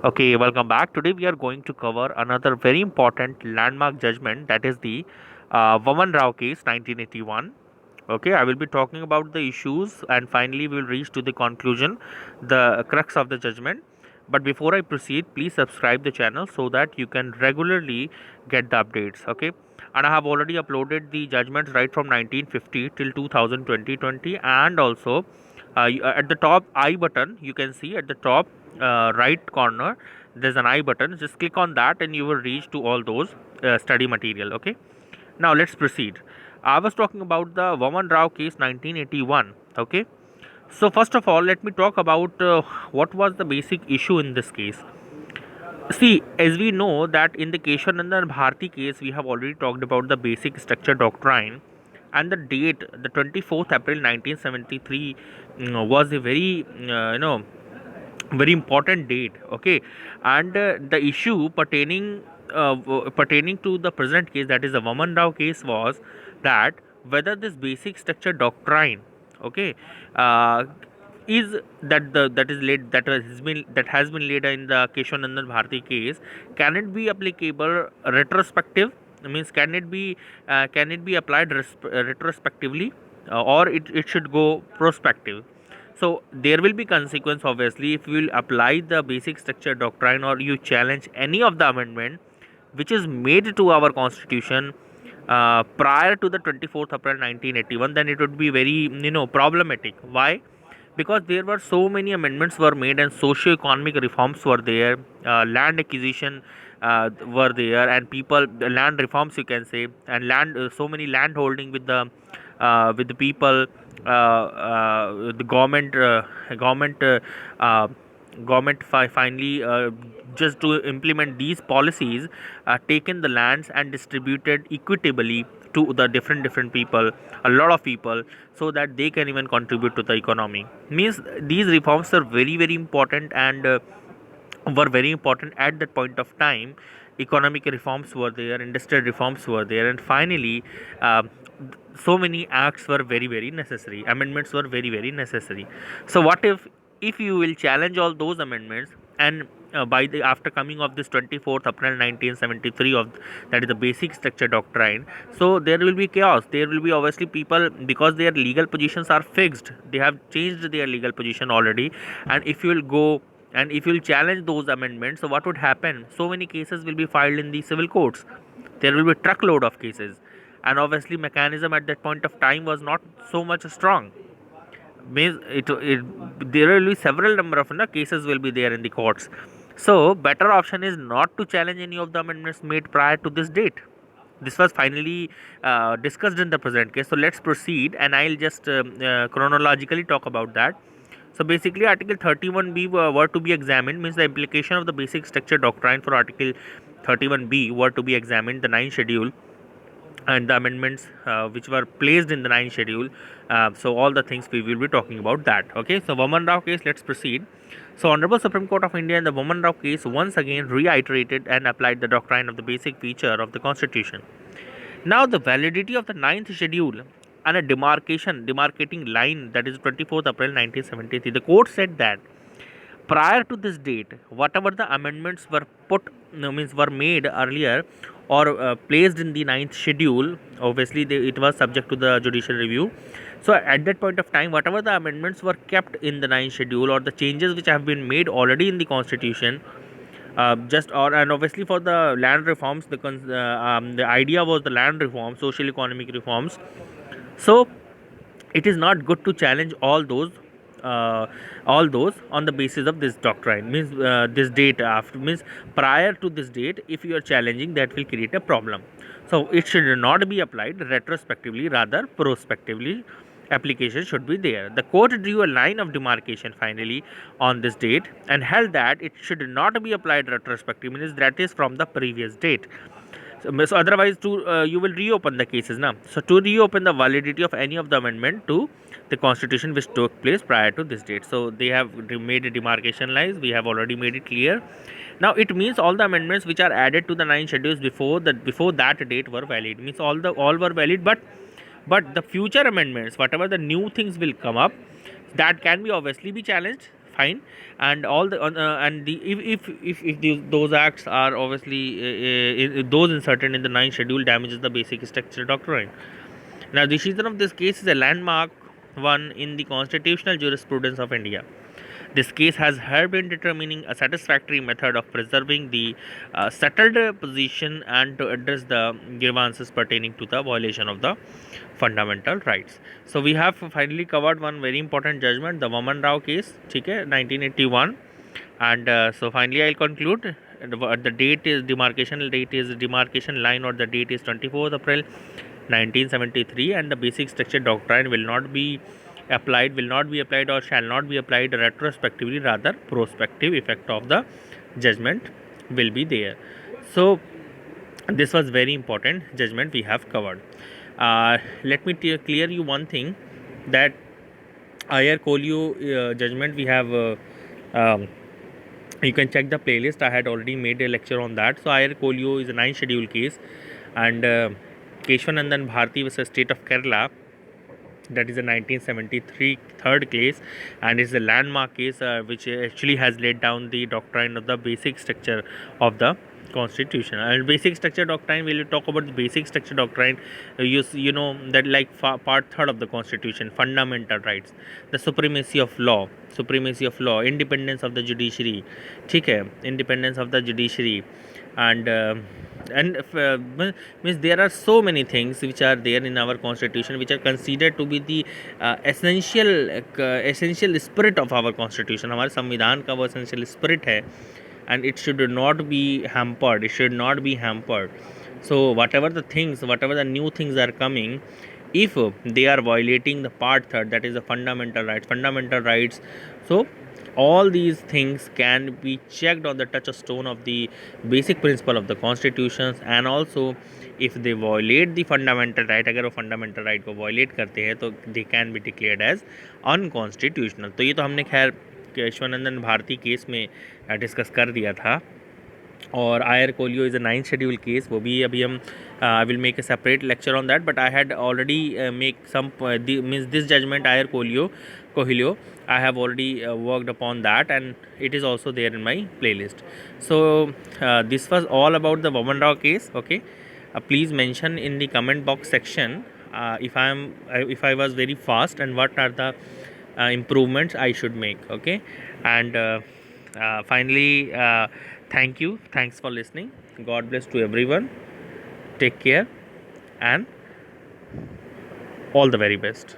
Okay, welcome back. Today we are going to cover another very important landmark judgment, that is the Vaman Rao case 1981. Okay, I will be talking about the issues and finally we will reach to the conclusion, the crux of the judgment. But before I proceed, please subscribe the channel so that you can regularly get the updates. Okay, and I have already uploaded the judgments right from 1950 till 2020, and also at the top I button, you can see at the top right corner there's an I button. Just click on that and you will reach to all those study material. Okay, now let's proceed. I was talking about the Vaman Rao case 1981. Okay, so first of all, let me talk about what was the basic issue in this case. See, as we know that in the Keshavanandan Bharti case, we have already talked about the basic structure doctrine, and the date, the 24th April 1973, was a very very important date. Okay, and the issue pertaining to the present case, that is the Vaman Rao case, was that whether this basic structure doctrine, okay, uh, is that is laid, that has been laid in the Keshavanandan Bharti case, can it be applicable retrospective? Means can it be applied retrospectively, or it should go prospective? So there will be consequence obviously if you will apply the basic structure doctrine or you challenge any of the amendment which is made to our constitution prior to the 24th April 1981, then it would be very problematic. Why? Because there were so many amendments were made and socio-economic reforms were there, land acquisition were there, and people land reforms, you can say, and land so many land holding with the people, the uh, government finally, just to implement these policies, taken the lands and distributed equitably to the different people, a lot of people, so that they can even contribute to the economy. Means these reforms are very important, and were very important at that point of time. Economic reforms were there, industrial reforms were there, and finally, um, so many acts were very necessary, amendments were very necessary. So what if you will challenge all those amendments, and by the after coming of this 24th April 1973 of, that is the basic structure doctrine, so there will be chaos. There will be obviously people, because their legal positions are fixed, they have changed their legal position already, and if you will go and if you will challenge those amendments, so what would happen? So many cases will be filed in the civil courts. There will be truckload of cases, and obviously mechanism at that point of time was not so much strong. Means there will be several number of cases will be there in the courts. So better option is not to challenge any of the amendments made prior to this date. This was finally discussed in the present case. So let's proceed, and I'll just chronologically talk about that. So basically, Article 31B were to be examined, means the implication of the basic structure doctrine for Article 31B were to be examined, the 9th schedule, and the amendments which were placed in the 9th schedule. So all the things we will be talking about that. Okay, so Vaman Rao case, let's proceed. So Honorable Supreme Court of India in the Vaman Rao case once again reiterated and applied the doctrine of the basic feature of the Constitution. Now the validity of the 9th schedule and a demarcating line, that is 24th April 1973, the court said that prior to this date, whatever the amendments were put, means were made earlier or placed in the 9th schedule, obviously it was subject to the judicial review. So at that point of time, whatever the amendments were kept in the 9th schedule, or the changes which have been made already in the constitution, just or and obviously for the land reforms, the idea was the land reform, social economic reforms. So it is not good to challenge uh, all those on the basis of this doctrine. Means this date after, means prior to this date, if you are challenging, that will create a problem. So it should not be applied retrospectively, rather prospectively application should be there. The court drew a line of demarcation finally on this date and held that it should not be applied retrospectively, means that is from the previous date. So otherwise, to you will reopen the cases now. So to reopen the validity of any of the amendment to the constitution which took place prior to this date. So they have made a demarcation lines. We have already made it clear. Now it means all the amendments which are added to the 9 schedules before that date were valid. Means all were valid, but the future amendments, whatever the new things will come up, that can be obviously be challenged fine. And all the and the if those acts are obviously those inserted in the ninth schedule damages the basic structure doctrine. Now, the decision of this case is a landmark one in the constitutional jurisprudence of India. This case has helped in determining a satisfactory method of preserving the settled position and to address the grievances pertaining to the violation of the fundamental rights. So we have finally covered one very important judgment, the Vaman Rao case, okay, 1981. And so finally I'll conclude. The date is demarcation line, or the date is 24th April 1973, and the basic structure doctrine will not be applied or shall not be applied retrospectively, rather prospective effect of the judgment will be there. So this was very important judgment we have covered. Let me clear you one thing, that Ayer Kolio judgment we have you can check the playlist. I had already made a lecture on that. So Ayer Kolio is a 9th schedule case, and Keshwanandan Bharti versus State of Kerala, that is a 1973 third case, and is a landmark case which actually has laid down the doctrine of the basic structure of the constitution. And basic structure doctrine, we will talk about the basic structure doctrine. You know that, like part third of the constitution, fundamental rights, the supremacy of law, independence of the judiciary, okay, independence of the judiciary. And means there are so many things which are there in our constitution which are considered to be the essential spirit of our constitution. हमारे संविधान का वो essential spirit है, and it should not be hampered. So whatever the new things are coming, if they are violating the part third, that is the fundamental rights, so all these things can be checked on the touchstone of the basic principle of the constitutions. And also if they violate the fundamental right, अगर वो fundamental right को violate करते हैं तो they can be declared as unconstitutional. तो ये तो हमने खैर केशवानंदन भारती केस में डिस्कस कर दिया था. और I R Coelho is a 9th schedule case, वो भी अभी हम I will make a separate lecture on that, but I had already make some means this judgment I R Coelho I have already worked upon that, and it is also there in my playlist. So this was all about the Vaman Rao case. Okay, please mention in the comment box section if I was very fast, and what are the improvements I should make. Okay, and finally thanks for listening. God bless to everyone. Take care and all the very best.